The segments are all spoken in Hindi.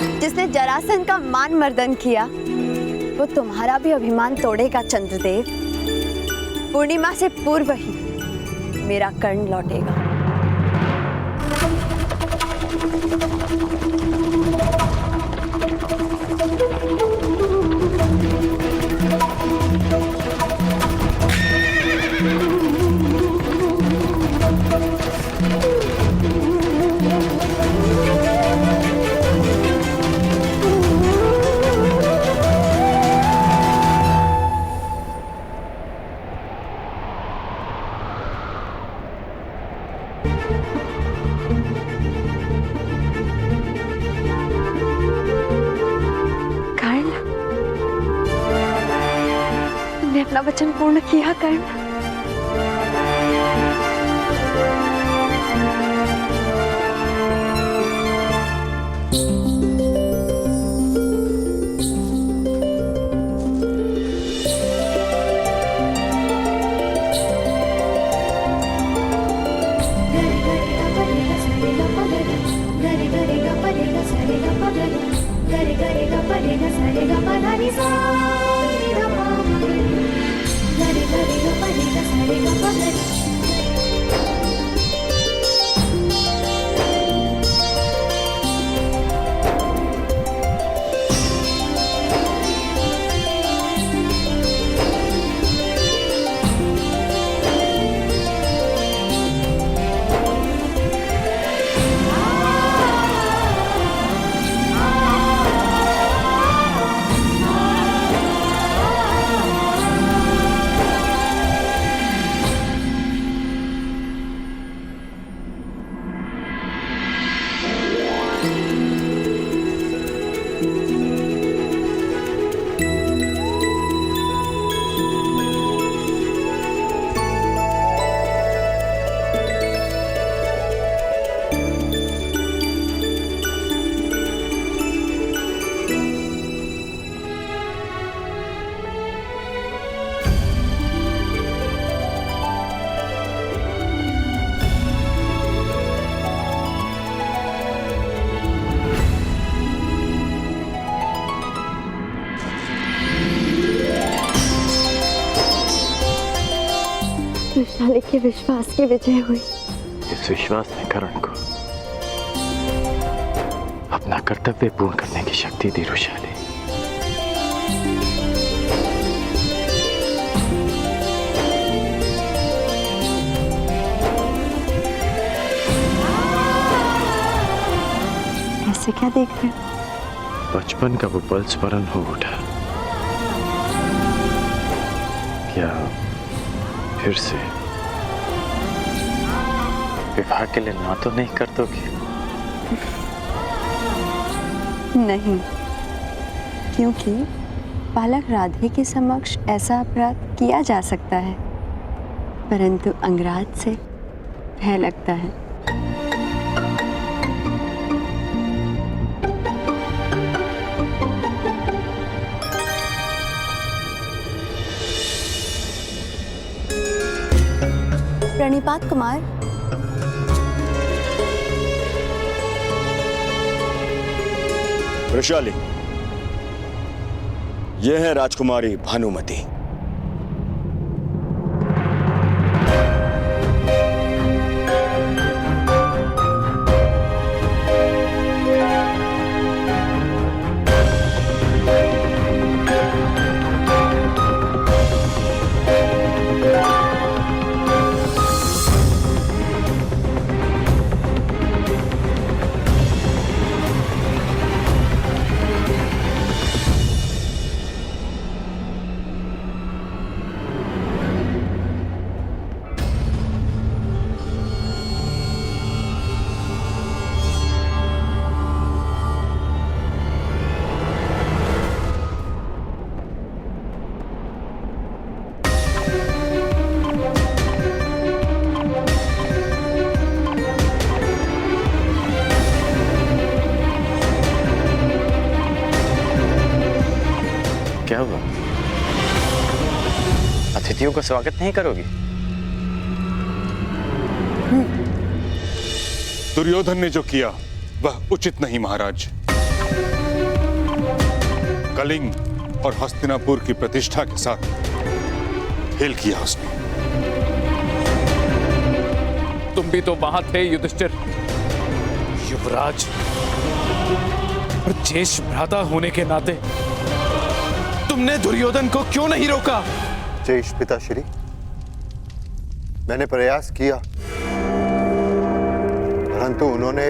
जिसने जरासंध का मान मर्दन किया, वो तुम्हारा भी अभिमान तोड़ेगा चंद्रदेव। पूर्णिमा से पूर्व ही मेरा कर्ण लौटेगा। अपना वचन पूर्ण किया कर्ण। वृषाली के विश्वास की विजय हुई। इस विश्वास ने कर्ण को अपना कर्तव्य पूर्ण करने की शक्ति दी। वृषाली, ऐसे क्या देख रहे हो? बचपन का वो पल स्मरण हो उठा। क्या फिर से विवाह के लिए ना तो नहीं कर दोगे? नहीं, क्योंकि बालक राधे के समक्ष ऐसा अपराध किया जा सकता है, परंतु अंगराज से भय लगता है। प्रणिपात कुमार। वृषाली, यह है राजकुमारी भानुमति। क्या हुआ? अतिथियों का स्वागत नहीं करोगी? दुर्योधन ने जो किया वह उचित नहीं महाराज। कलिंग और हस्तिनापुर की प्रतिष्ठा के साथ खेल किया उसने। तुम भी तो वहां थे युधिष्ठिर। युवराज और ज्येष्ठ भ्राता होने के नाते तुमने दुर्योधन को क्यों नहीं रोका? ज्येष्ठ पिताश्री, मैंने प्रयास किया, परंतु उन्होंने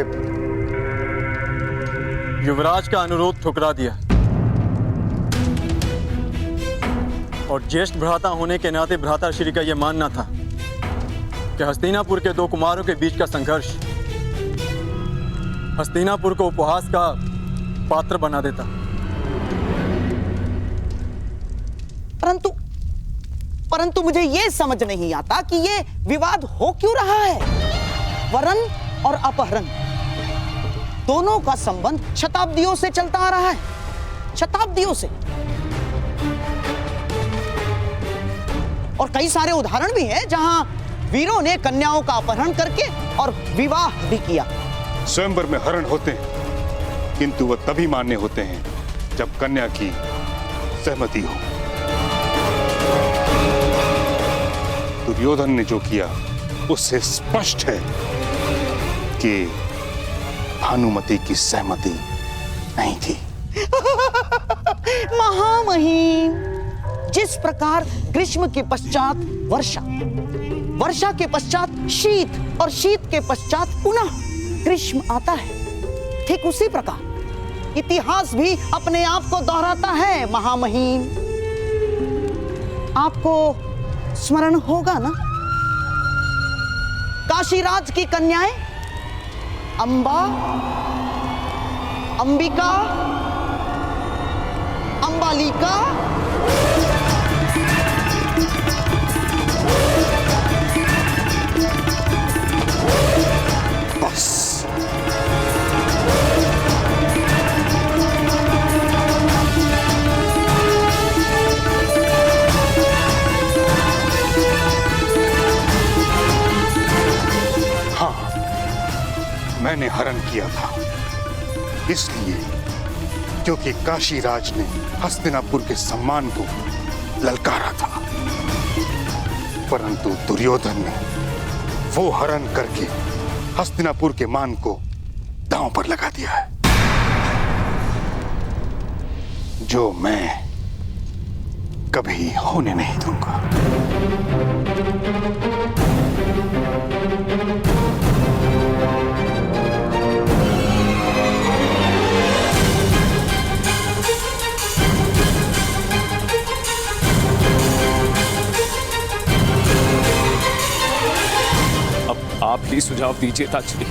युवराज का अनुरोध ठुकरा दिया और ज्येष्ठ भ्राता होने के नाते भ्राताश्री का यह मानना था कि हस्तिनापुर के दो कुमारों के बीच का संघर्ष हस्तिनापुर को उपहास का पात्र बना देता। परंतु मुझे ये समझ नहीं आता कि ये विवाद हो क्यों रहा है। वरण और अपहरण दोनों का संबंध शताब्दियों से चलता आ रहा है, शताब्दियों से। और कई सारे उदाहरण भी हैं जहां वीरों ने कन्याओं का अपहरण करके और विवाह भी किया। स्वयंवर में हरण होते हैं, किंतु वह तभी मान्य होते हैं जब कन्या की सहमति हो। दुर्योधन ने जो किया उससे स्पष्ट है कि भानुमति की सहमति नहीं थी। महामहिम, जिस प्रकार ग्रीष्म के पश्चात वर्षा, वर्षा के पश्चात शीत और शीत के पश्चात पुनः ग्रीष्म आता है, ठीक उसी प्रकार इतिहास भी अपने आप को दोहराता है। महामहिम, आपको स्मरण होगा ना, काशीराज की कन्याएं अंबा, अंबिका, अंबालिका, बस मैंने हरण किया था इसलिए क्योंकि काशीराज ने हस्तिनापुर के सम्मान को ललकारा था, परंतु दुर्योधन ने वो हरण करके हस्तिनापुर के मान को दांव पर लगा दिया है, जो मैं कभी होने नहीं दूंगा। आप ही सुझाव दीजिए ताक्षरी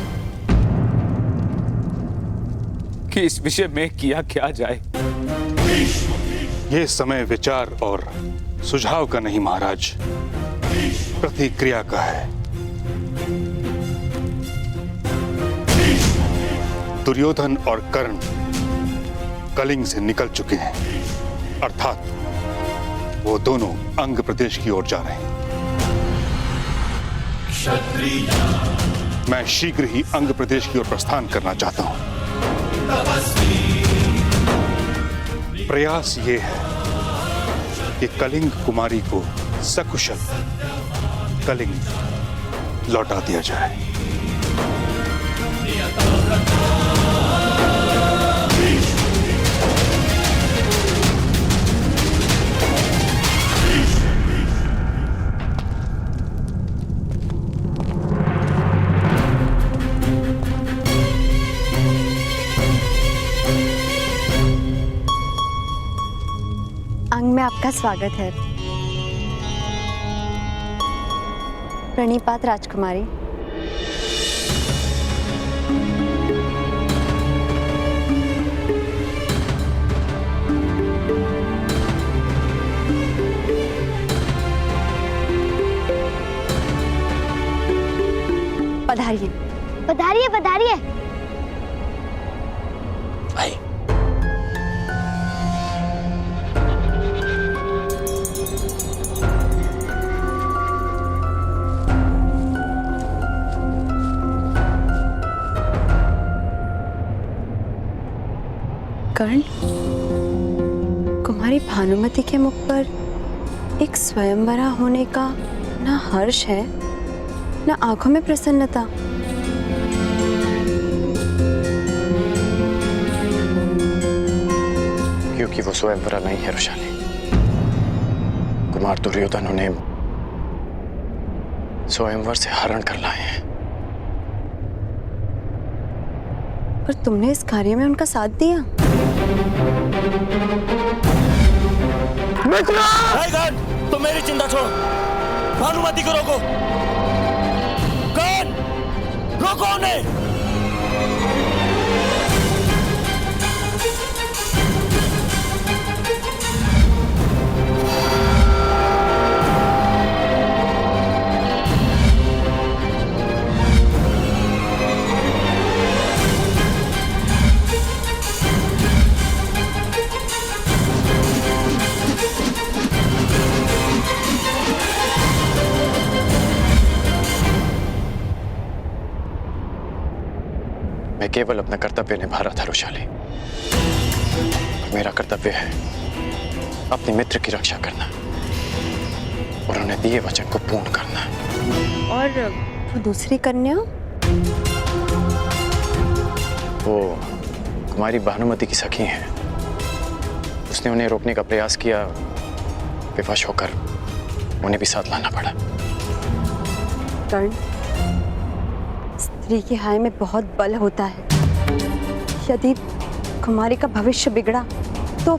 कि इस विषय में किया क्या जाए। यह समय विचार और सुझाव का नहीं महाराज, प्रतिक्रिया का है। दुर्योधन और कर्ण कलिंग से निकल चुके हैं, अर्थात वो दोनों अंग प्रदेश की ओर जा रहे हैं। मैं शीघ्र ही अंग प्रदेश की ओर प्रस्थान करना चाहता हूं। प्रयास ये है कि कलिंग कुमारी को सकुशल कलिंग लौटा दिया जाए। अंग में आपका स्वागत है। प्रणिपात राजकुमारी। पधारिए। पधारिए पधारिए। कर्ण, कुमारी भानुमति के मुख पर एक स्वयंवरा होने का ना हर्ष है, ना आंखों में प्रसन्नता। क्योंकि वो स्वयंवरा नहीं है रुशाली। कुमार दुर्योधन उन्हें स्वयंवर से हरण कर लाए हैं। पर तुमने इस कार्य में उनका साथ दिया। तो मेरी चिंता छोड़ो, भानुमति को रोको। कौन? रोको उन्हें। मैं केवल अपना कर्तव्य निभा रहा था रुशाली। और मेरा कर्तव्य है अपने मित्र की रक्षा करना और उन्हें दिए वचन को पूर्ण करना। और वो दूसरी कन्या? वो कुमारी भानुमति की सखी है। उसने उन्हें रोकने का प्रयास किया, विवश होकर उन्हें भी साथ लाना पड़ा। कर्ण, स्त्री के हाय में बहुत बल होता है। यदि कुमारी का भविष्य बिगड़ा तो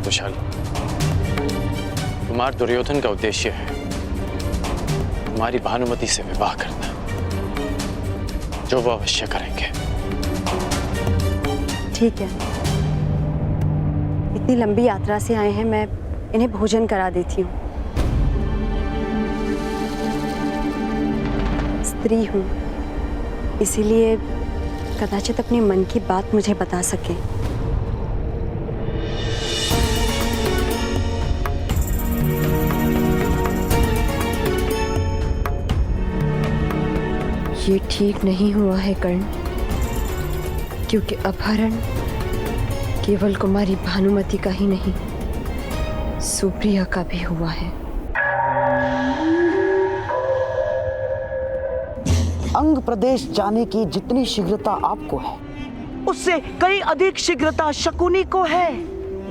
विशाल, कुमार दुर्योधन का उद्देश्य है कुमारी भानुमति से विवाह करना, जो वो अवश्य करेंगे। ठीक है, इतनी लंबी यात्रा से आए हैं, मैं इन्हें भोजन करा देती हूँ। स्त्री हूँ, इसीलिए कदाचित अपने मन की बात मुझे बता सके। ये ठीक नहीं हुआ है कर्ण, क्योंकि अपहरण केवल कुमारी भानुमति का ही नहीं, सुप्रिया का भी हुआ है। अंग प्रदेश जाने की जितनी शीघ्रता आपको है, उससे कई अधिक शीघ्रता शकुनी को है।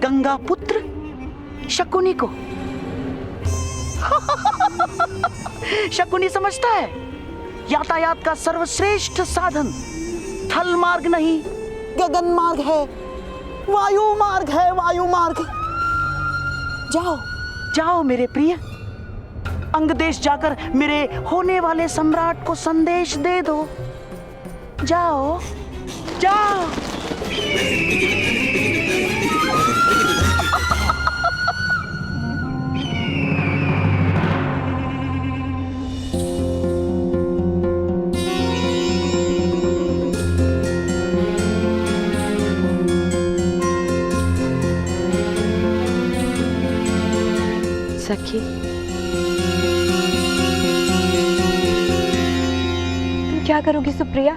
गंगा पुत्र शकुनी को। शकुनी समझता है यातायात का सर्वश्रेष्ठ साधन थल मार्ग नहीं, गगन मार्ग है, वायु मार्ग है, वायु मार्ग। जाओ जाओ मेरे प्रिय, अंग देश जाकर मेरे होने वाले सम्राट को संदेश दे दो। जाओ जाओ। सखी, तुम क्या करोगी सुप्रिया?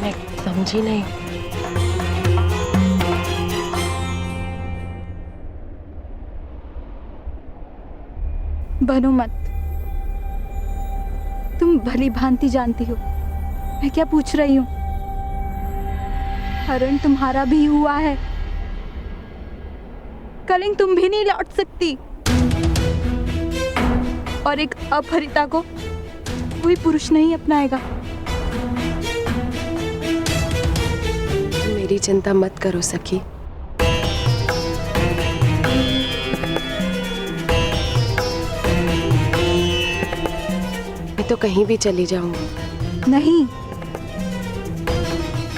मैं समझी नहीं। बनो मत, तुम भली भांति जानती हो मैं क्या पूछ रही हूँ। हरण तुम्हारा भी हुआ है, कलिंग तुम भी नहीं लौट सकती, और एक अपहरिता को कोई पुरुष नहीं अपनाएगा। मेरी चिंता मत करो सखी, मैं तो कहीं भी चली जाऊंगी। नहीं,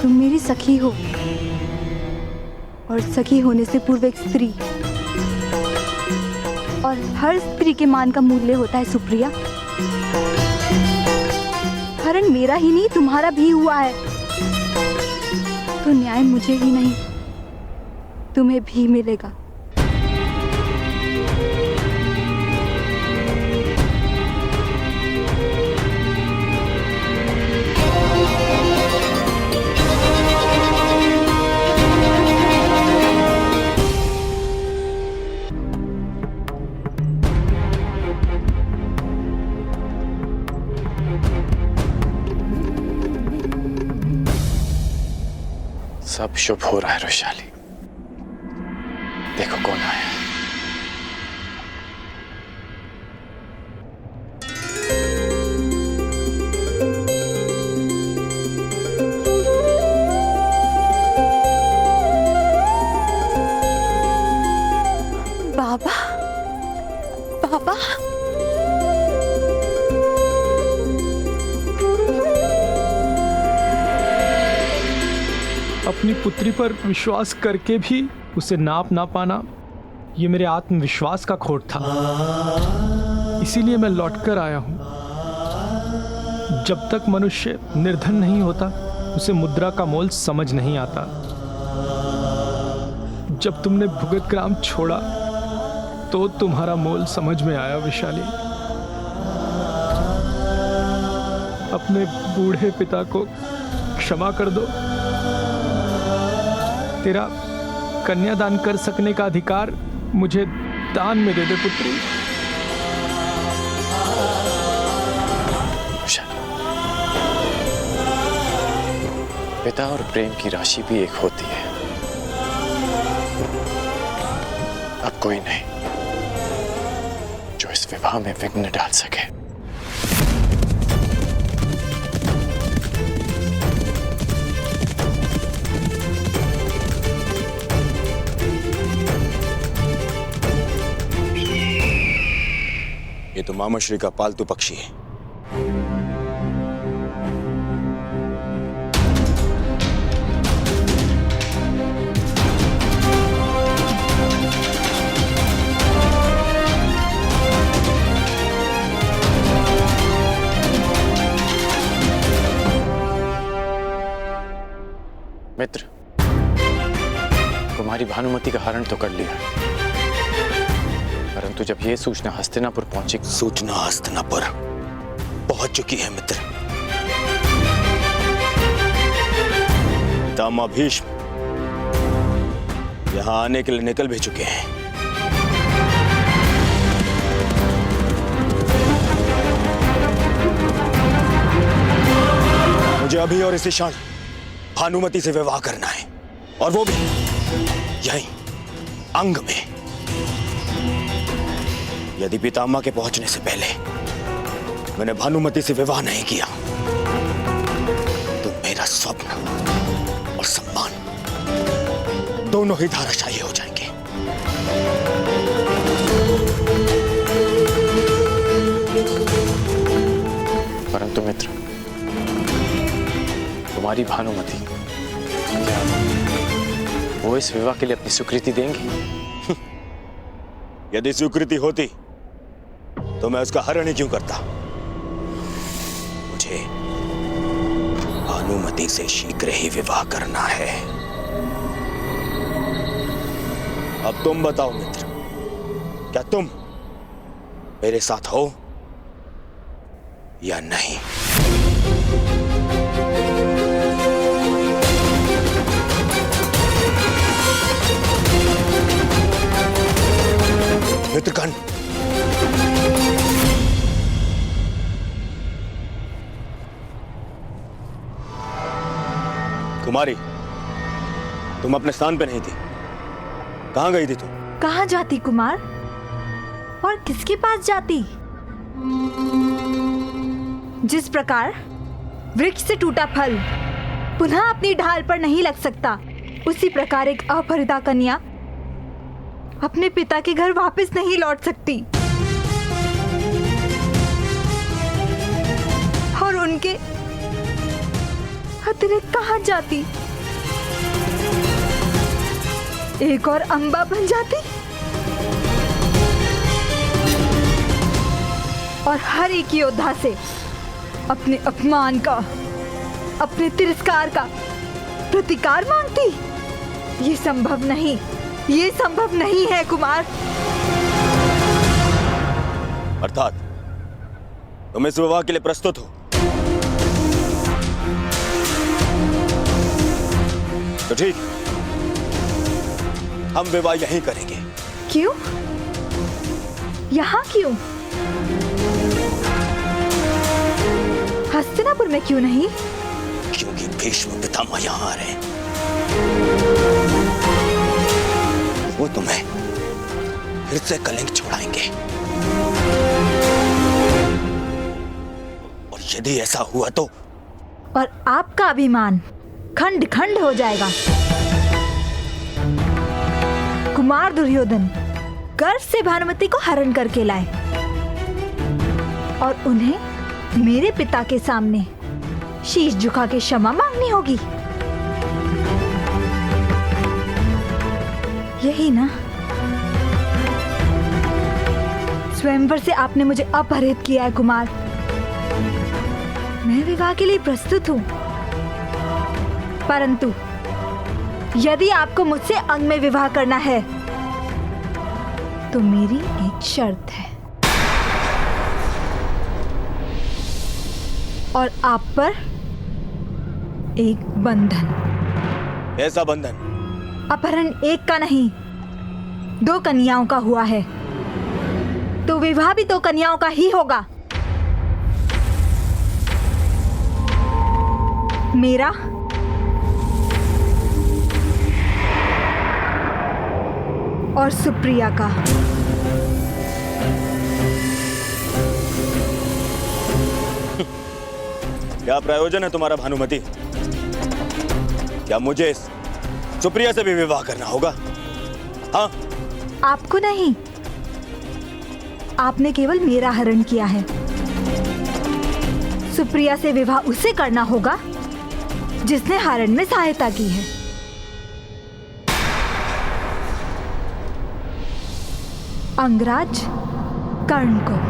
तुम मेरी सखी हो, और सखी होने से पूर्व एक स्त्री, और हर स्त्री के मान का मूल्य होता है सुप्रिया। हरण मेरा ही नहीं तुम्हारा भी हुआ है, तो न्याय मुझे ही नहीं तुम्हें भी मिलेगा। सब शुभ हो रहा है वैशाली। देखो कौन आया है। बाबा, बाबा, अपनी पुत्री पर विश्वास करके भी उसे नाप ना पाना, ये मेरे आत्मविश्वास का खोट था। इसीलिए मैं लौटकर आया हूं। जब तक मनुष्य निर्धन नहीं होता, उसे मुद्रा का मोल समझ नहीं आता। जब तुमने भुगत ग्राम छोड़ा तो तुम्हारा मोल समझ में आया वैशाली। अपने बूढ़े पिता को क्षमा कर दो। तेरा कन्यादान कर सकने का अधिकार मुझे दान में दे दे पुत्री। पिता और प्रेम की राशि भी एक होती है। अब कोई नहीं जो इस विवाह में विघ्न डाल सके। ये तो मामाश्री का पालतू पक्षी है। मित्र, कुमारी भानुमति का हरण तो कर लिया, परंतु जब यह सूचना हस्तिनापुर पहुंची। सूचना हस्तिनापुर पहुंच चुकी है मित्र। पितामह भीष्म यहां आने के लिए निकल भी चुके हैं। मुझे अभी और इसी क्षण भानुमति से विवाह करना है, और वो भी यहीं अंग में। यदि पितामह के पहुंचने से पहले मैंने भानुमति से विवाह नहीं किया तो मेरा स्वप्न और सम्मान दोनों ही धाराशायी हो जाएंगे। परंतु मित्र, कुमारी भानुमति क्या वो इस विवाह के लिए अपनी स्वीकृति देंगी? यदि स्वीकृति होती तो मैं उसका हरण ही क्यों करता। मुझे भानुमति से शीघ्र ही विवाह करना है। अब तुम बताओ मित्र, क्या तुम मेरे साथ हो या नहीं? मित्रगण, कुमारी, तुम अपने स्थान पे नहीं थी। कहां गई थी तुम? कहां जाती कुमार, और किसके पास जाती? जिस प्रकार वृक्ष से टूटा फल पुनः अपनी ढाल पर नहीं लग सकता, उसी प्रकार एक अपहृता कन्या अपने पिता के घर वापस नहीं लौट सकती। और उनके अतिरिक्त कहां जाती? एक और अंबा बन जाती और हर एक योद्धा से अपने अपमान का, अपने तिरस्कार का प्रतिकार मांगती। ये संभव नहीं, ये संभव नहीं है कुमार। अर्थात तुम इस विवाह के लिए प्रस्तुत हो? तो ठीक, हम विवाह यहीं करेंगे। क्यों? यहाँ क्यों? हस्तिनापुर में क्यों नहीं? क्योंकि भीष्म पितामह यहाँ आ रहे हैं। वो तुम्हें फिर से कलिंग छुड़ाएंगे। और यदि ऐसा हुआ तो और आपका अभिमान खंड खंड हो जाएगा। कुमार दुर्योधन गर्व से भानुमति को हरण करके लाए और उन्हें मेरे पिता के सामने शीश झुका के क्षमा मांगनी होगी। यही ना? स्वयंवर से आपने मुझे अपहरित किया है कुमार। मैं विवाह के लिए प्रस्तुत हूं, परंतु यदि आपको मुझसे अंग में विवाह करना है तो मेरी एक शर्त है और आप पर एक बंधन। ऐसा बंधन? अपहरण एक का नहीं, 2 कन्याओं का हुआ है, तो विवाह भी 2 कन्याओं का ही होगा। मेरा और सुप्रिया का। क्या प्रयोजन है तुम्हारा भानुमति? क्या मुझे सुप्रिया से भी विवाह करना होगा? हाँ? आपको नहीं, आपने केवल मेरा हरण किया है। सुप्रिया से विवाह उसे करना होगा जिसने हरण में सहायता की है। अंगराज कर्ण को।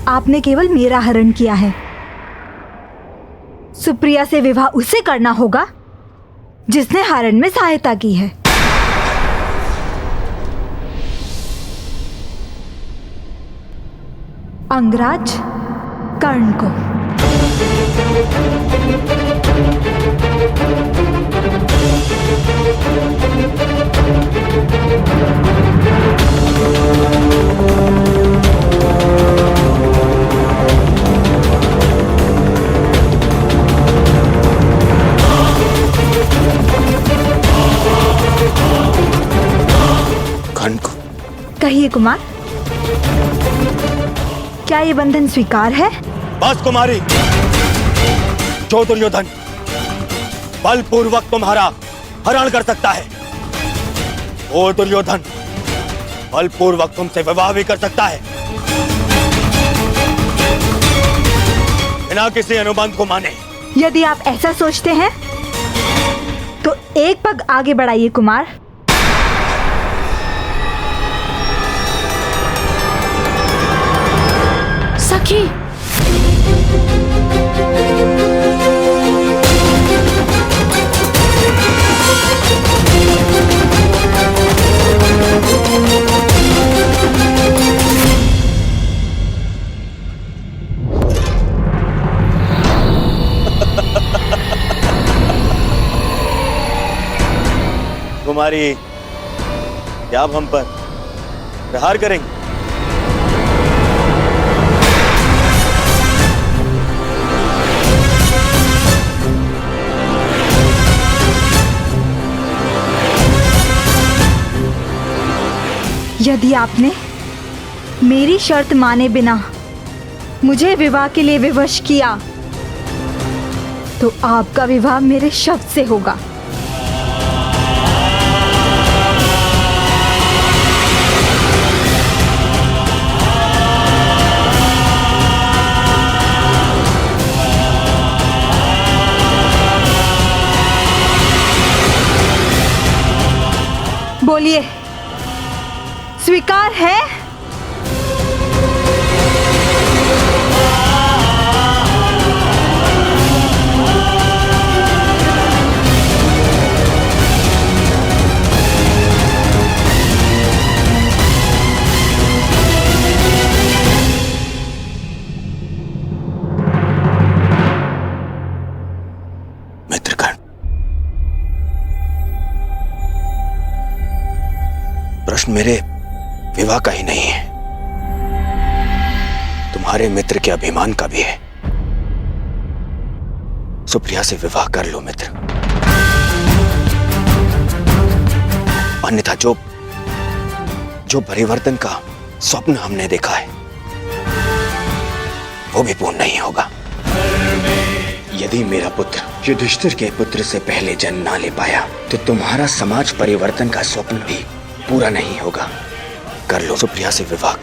आपने केवल मेरा हरण किया है। सुप्रिया से विवाह उसे करना होगा जिसने हरण में सहायता की है। अंगराज कर्ण को। कहिए कुमार, क्या ये बंधन स्वीकार है? बस कुमारी, जो दुर्योधन बलपूर्वक तुम्हारा हरण कर सकता है, वो दुर्योधन बलपूर्वक तुमसे विवाह भी कर सकता है, बिना किसी अनुबंध को माने। यदि आप ऐसा सोचते हैं तो एक पग आगे बढ़ाइए कुमार। सखी, कुमारी, क्या आप हम पर प्रहार करेंगे? यदि आपने मेरी शर्त माने बिना मुझे विवाह के लिए विवश किया तो आपका विवाह मेरे शब्द से होगा। बोलिए, स्वीकार है? प्रश्न मेरे विवाह का ही नहीं है, तुम्हारे मित्र के अभिमान का भी है। सुप्रिया से विवाह कर लो मित्र, अन्यथा जो परिवर्तन का स्वप्न हमने देखा है वो भी पूर्ण नहीं होगा। यदि मेरा पुत्र युधिष्ठिर के पुत्र से पहले जन्म ना ले पाया तो तुम्हारा समाज परिवर्तन का स्वप्न भी पूरा नहीं होगा। कर लो सुप्रिया से विवाह।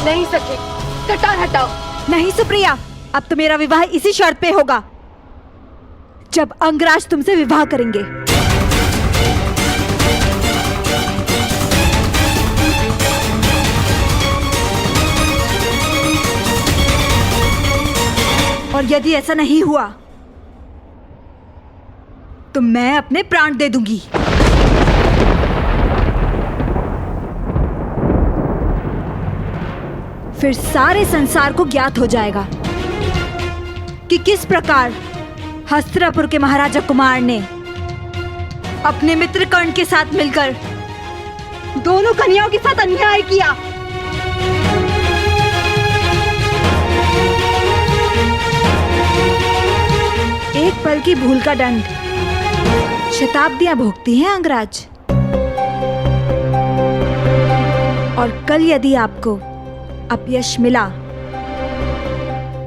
नहीं सके, कटार हटाओ। नहीं सुप्रिया, अब तो मेरा विवाह इसी शर्त पे होगा, जब अंगराज तुमसे विवाह करेंगे। और यदि ऐसा नहीं हुआ तो मैं अपने प्राण दे दूंगी। फिर सारे संसार को ज्ञात हो जाएगा कि किस प्रकार हस्तिनापुर के महाराजा कुमार ने अपने मित्र कर्ण के साथ मिलकर दोनों कन्याओं के साथ अन्याय किया। एक पल की भूल का दंड शताब्दियां भोगती हैं अंगराज। और कल यदि आपको अपयश मिला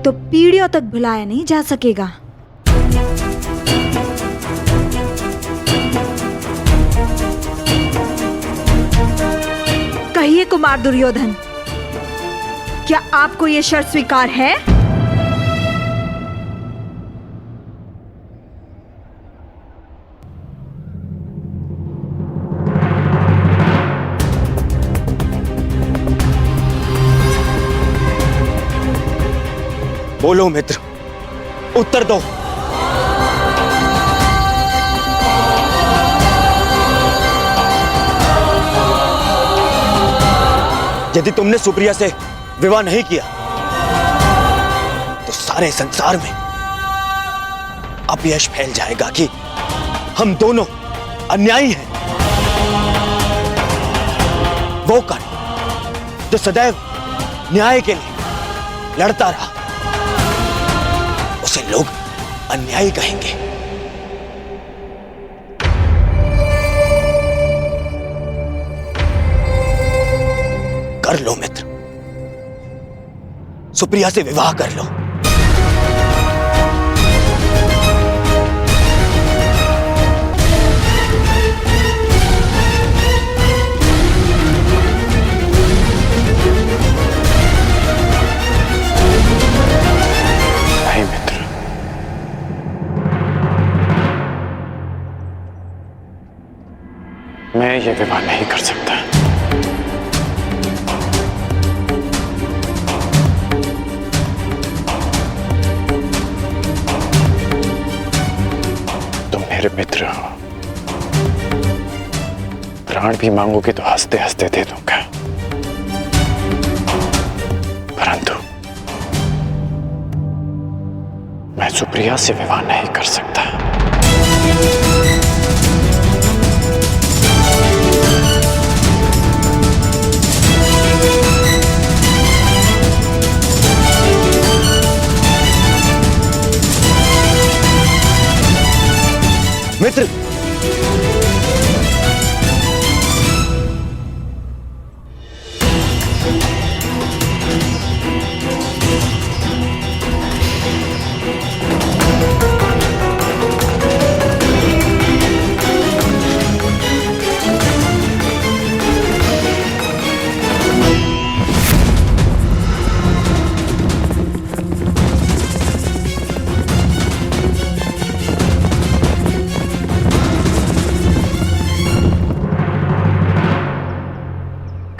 तो पीढ़ियों तक भुलाया नहीं जा सकेगा। कहिए कुमार दुर्योधन, क्या आपको यह शर्त स्वीकार है? बोलो मित्र, उत्तर दो। यदि तुमने सुप्रिया से विवाह नहीं किया तो सारे संसार में अपयश फैल जाएगा कि हम दोनों अन्यायी हैं। वो कर्ण जो सदैव न्याय के लिए लड़ता रहा, उसे लोग अन्यायी कहेंगे। कर लो मित्र, सुप्रिया से विवाह कर लो। नहीं मित्र, मैं ये विवाह नहीं कर सकता। तुम मेरे मित्र हो, प्राण भी मांगोगे तो हंसते हंसते दे दूंगा, परंतु मैं सुप्रिया से विवाह नहीं कर सकता। मित्र,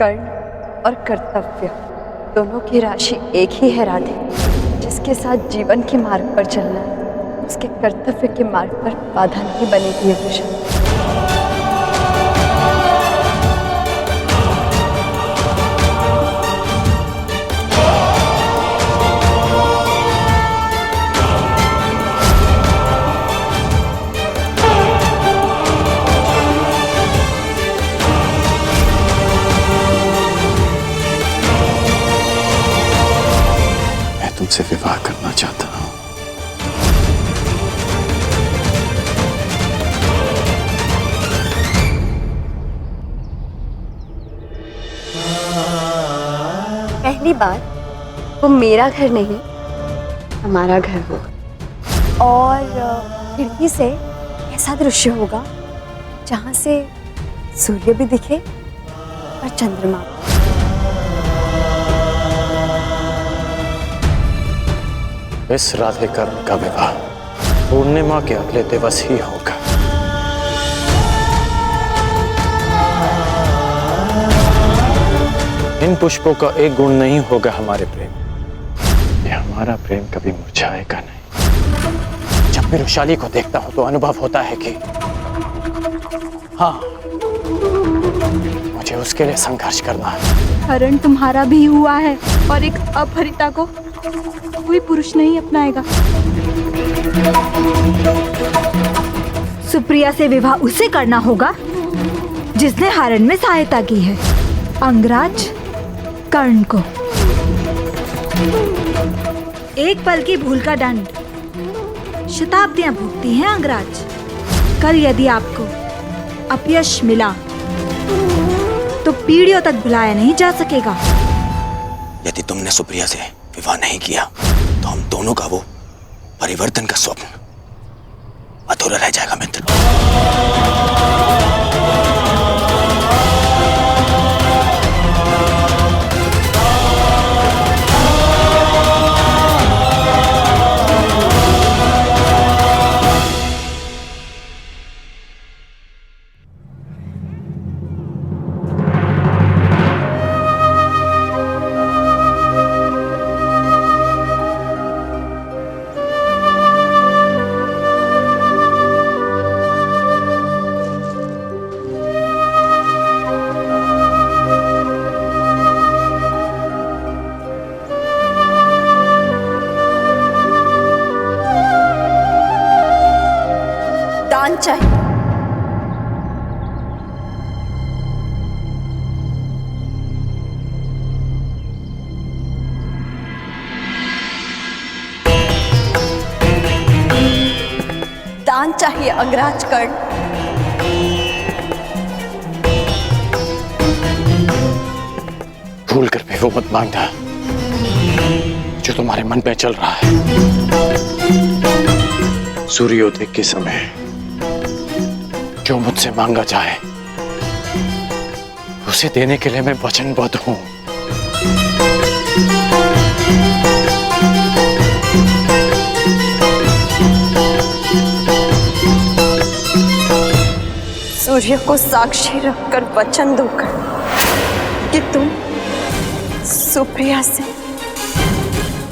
कर्ण और कर्तव्य दोनों की राशि एक ही है राधे। जिसके साथ जीवन के मार्ग पर चलना है, उसके कर्तव्य के मार्ग पर बाधा नहीं बनेगी वृषा। तुमसे विवाह करना चाहता हूं। पहली बात, वो मेरा घर नहीं हमारा घर होगा, और खिड़की से ऐसा दृश्य होगा जहां से सूर्य भी दिखे और चंद्रमा। इस राधे कर्ण का विवाह पूर्णिमा के अगले दिवस ही होगा। इन पुष्पों का एक गुण नहीं होगा हमारे प्रेम, ये हमारा प्रेम कभी मुरझाएगा नहीं। जब मैं वृषाली को देखता हूं तो अनुभव होता है कि हाँ, मुझे उसके लिए संघर्ष करना है। हरण तुम्हारा भी हुआ है और एक अपहरिता को कोई पुरुष नहीं अपनाएगा। सुप्रिया से विवाह उसे करना होगा जिसने हरण में सहायता की है, अंगराज कर्ण को। एक पल की भूल का दंड शताब्दियां भुगती हैं अंगराज। कल यदि आपको अपयश मिला तो पीढ़ियों तक भुलाया नहीं जा सकेगा। यदि तुमने सुप्रिया से विवाह नहीं किया तो हम दोनों का वो परिवर्तन का स्वप्न अधूरा रह जाएगा मित्र। दान चाहिए। दान चाहिए अंगराज कर्ण। भूल कर भी वो मत मांगना जो तुम्हारे मन में चल रहा है। सूर्योदय के समय जो मुझसे मांगा जाए उसे देने के लिए मैं वचनबद्ध हूं। सूर्य को साक्षी रखकर वचन दोकर कि तुम सुप्रिया से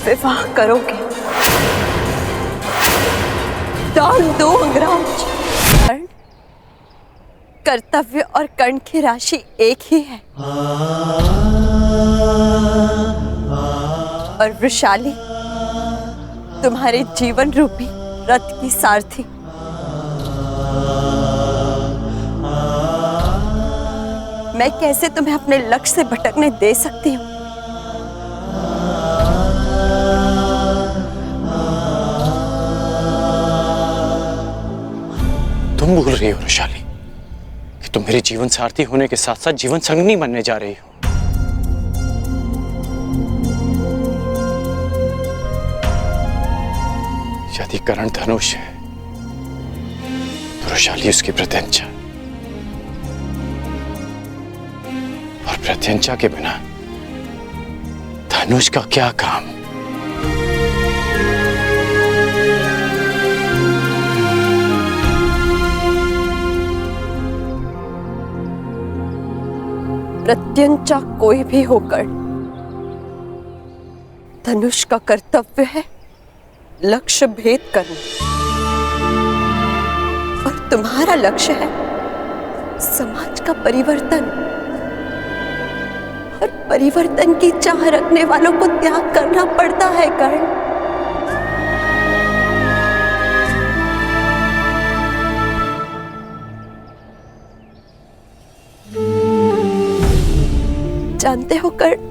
विवाह करोगे। दान दो अंगराज। कर्ण, कर्तव्य और कर्ण की राशि एक ही है, और वृषाली तुम्हारे जीवन रूपी रथ की सारथी। मैं कैसे तुम्हें अपने लक्ष्य से भटकने दे सकती हूँ? तुम भूल रही हो वृषाली कि तुम मेरे जीवन सारथी होने के साथ साथ जीवन संगनी बनने जा रही हो। यदि कर्ण धनुष है तो वृषाली उसकी प्रत्यंचा, और प्रत्यंचा के बिना धनुष का क्या काम? प्रत्यंचा कोई भी होकर धनुष का कर्तव्य है लक्ष्य भेद करना, और तुम्हारा लक्ष्य है समाज का परिवर्तन, और परिवर्तन की चाह रखने वालों को त्याग करना पड़ता है कर्ण। जानते हो कर्ण,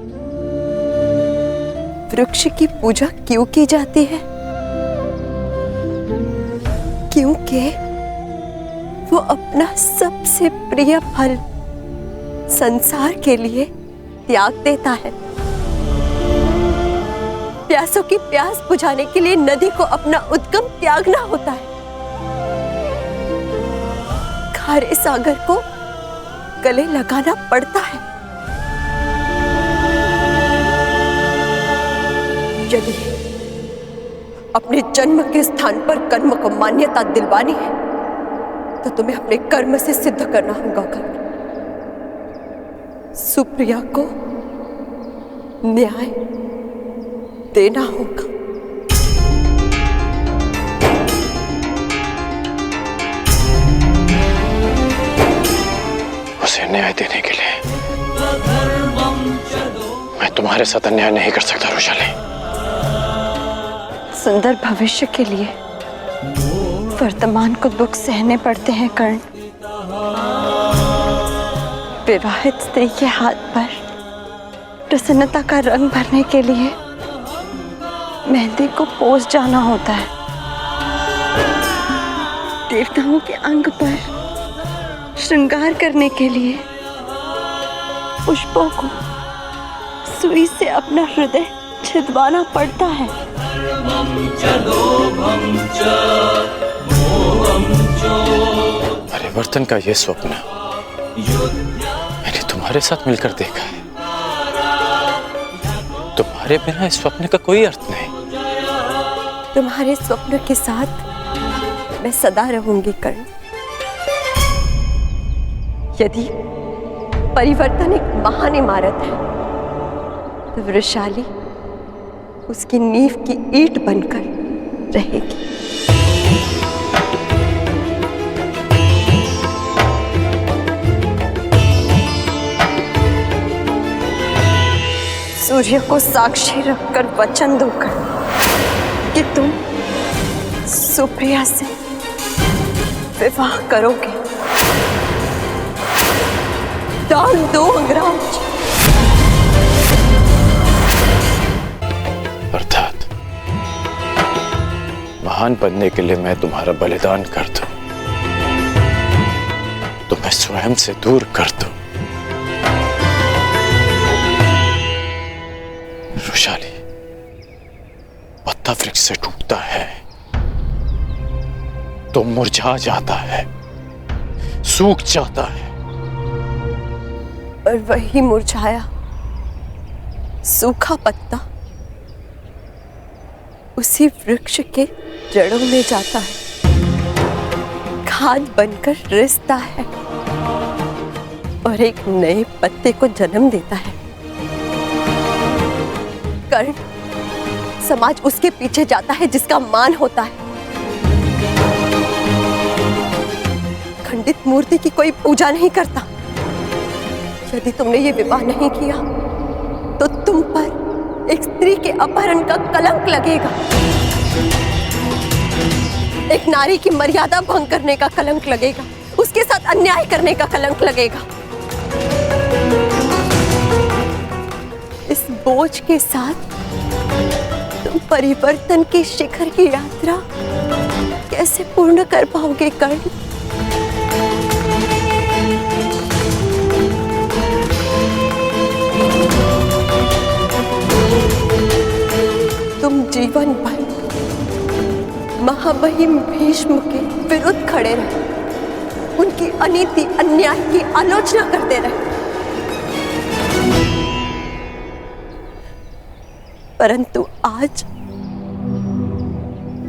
वृक्ष की पूजा क्यों की जाती है? क्योंकि वो अपना सबसे प्रिय फल संसार के लिए त्याग देता है। प्यासों की प्यास बुझाने के लिए नदी को अपना उद्गम त्यागना होता है। खारे सागर को गले लगाना पड़ता है। यदि अपने जन्म के स्थान पर कर्म को मान्यता दिलवानी है तो तुम्हें अपने कर्म से सिद्ध करना होगा कर्ण। सुप्रिया को न्याय देना होगा। उसे न्याय देने के लिए मैं तुम्हारे साथ अन्याय नहीं कर सकता रोशाली। सुंदर भविष्य के लिए वर्तमान को दुख सहने पड़ते हैं कर्ण। विवाहित स्त्री के हाथ पर प्रसन्नता का रंग भरने के लिए मेहंदी को पोंछ जाना होता है। देवताओं के अंग पर श्रृंगार करने के लिए पुष्पों को सुई से अपना हृदय छिदवाना पड़ता है। परिवर्तन का ये स्वप्न मैंने तुम्हारे साथ मिलकर देखा है। तुम्हारे बिना इस स्वप्न का कोई अर्थ नहीं। तुम्हारे स्वप्न के साथ मैं सदा रहूंगी कर्ण। यदि परिवर्तन एक महान इमारत है तो वृषाली उसकी नींव की ईंट बनकर रहेगी। सूर्य को साक्षी रखकर वचन दोकर कि तुम सुप्रिया से विवाह करोगे। दान दो अंगराज। अर्थात महान बनने के लिए मैं तुम्हारा बलिदान कर दूं, तुम्हें स्वयं से दूर कर दूं। रोशाली, पत्ता वृक्ष से टूटता है तो मुरझा जाता है, सूख जाता है। और वही मुरझाया सूखा पत्ता उसी वृक्ष के जड़ों में जाता है, खाद बनकर रिसता है और एक नए पत्ते को जन्म देता है। कर्ण, समाज उसके पीछे जाता है जिसका मान होता है। खंडित मूर्ति की कोई पूजा नहीं करता। यदि तुमने ये विवाह नहीं किया तो तुम पर एक स्त्री के अपहरण का कलंक लगेगा, एक नारी की मर्यादा भंग करने का कलंक लगेगा, उसके साथ अन्याय करने का कलंक लगेगा। इस बोझ के साथ तुम परिवर्तन के शिखर की यात्रा कैसे पूर्ण कर पाओगे कर्ण? तुम जीवन भर महामहिम भीष्म के विरुद्ध खड़े रहे, उनकी अनीति अन्याय की आलोचना करते रहे, परंतु आज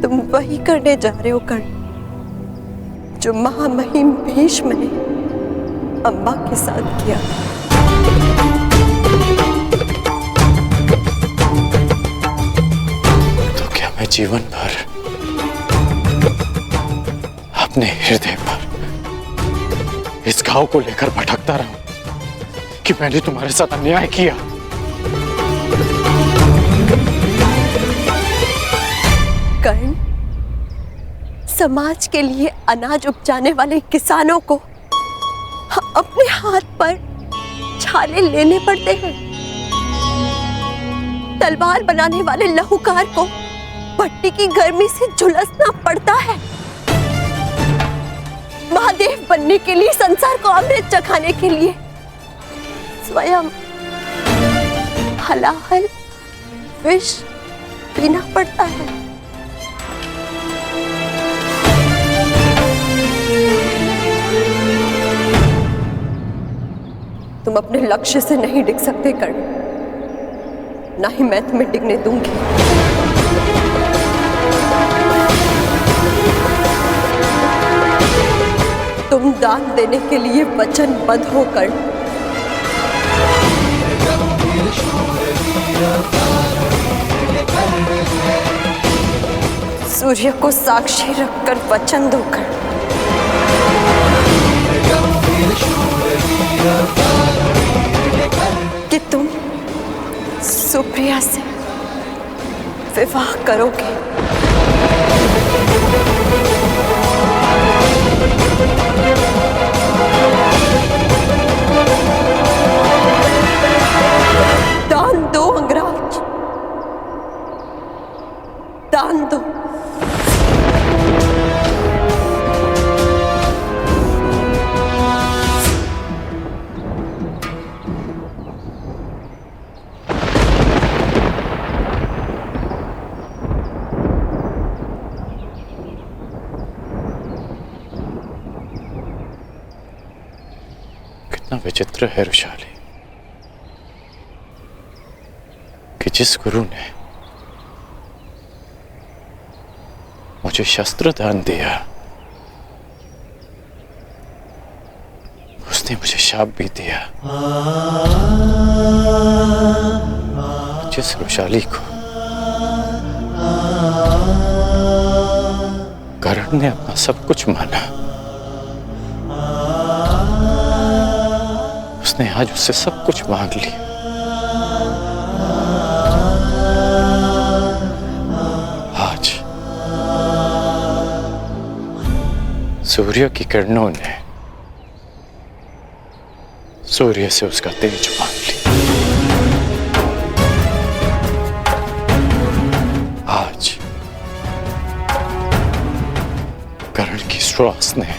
तुम वही करने जा रहे हो कर्ण जो महामहिम भीष्म ने अम्बा के साथ किया। तो क्या मैं जीवन भर अपने हृदय पर इस घाव को लेकर भटकता रहूं कि मैंने तुम्हारे साथ अन्याय किया? कर्ण, समाज के लिए अनाज उपजाने वाले किसानों को अपने हाथ पर छाले लेने पड़ते हैं। तलवार बनाने वाले लहूकार को भट्टी की गर्मी से झुलसना पड़ता है। महादेव बनने के लिए, संसार को अमृत चखाने के लिए स्वयं हलाहल विष पीना पड़ता है। तुम अपने लक्ष्य से नहीं डिग सकते कर्ण, ना ही मैं तुम्हें डिगने दूंगी। तुम दान देने के लिए वचनबद्ध हो कर्ण। सूर्य को साक्षी रखकर वचन दो कर्ण कि तुम सुप्रिया से विवाह करोगे। दान दो अंगराज, दान दो। कितना विचित्र है रुशाली कि जिस गुरु ने मुझे शस्त्र दान दिया, उसने मुझे शाप भी दिया। जिस रुशाली को कर्ण ने अपना सब कुछ माना, उसने आज उससे सब कुछ मांग लिया। आज सूर्य की किरणों ने सूर्य से उसका तेज मांग लिया। आज कर्ण की श्वास ने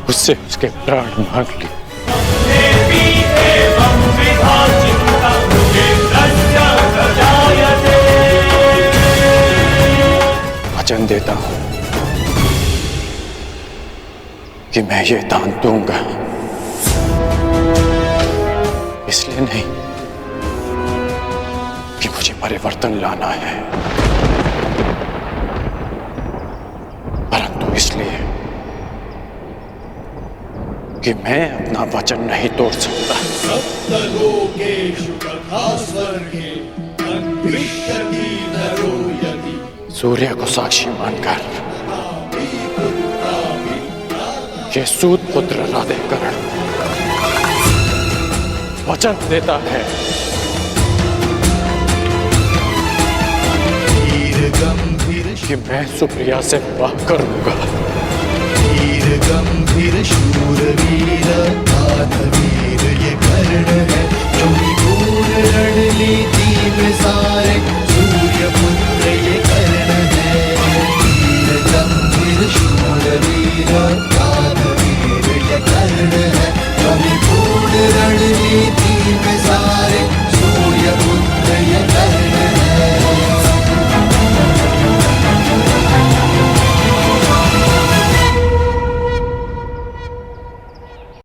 उससे उसके प्राण मांग लिए। वचन देता हूं कि मैं ये दान दूंगा, इसलिए नहीं कि मुझे परिवर्तन लाना है, परंतु इसलिए कि मैं अपना वचन नहीं तोड़ सकता। सूर्य को साक्षी मानकर ये सूत पुत्र राधेकर्ण वचन देता है कि मैं सुप्रिया से विवाह करूंगा। गंभीर शूरवीर वीर ये कर्ण है, जो घोर रणनीति में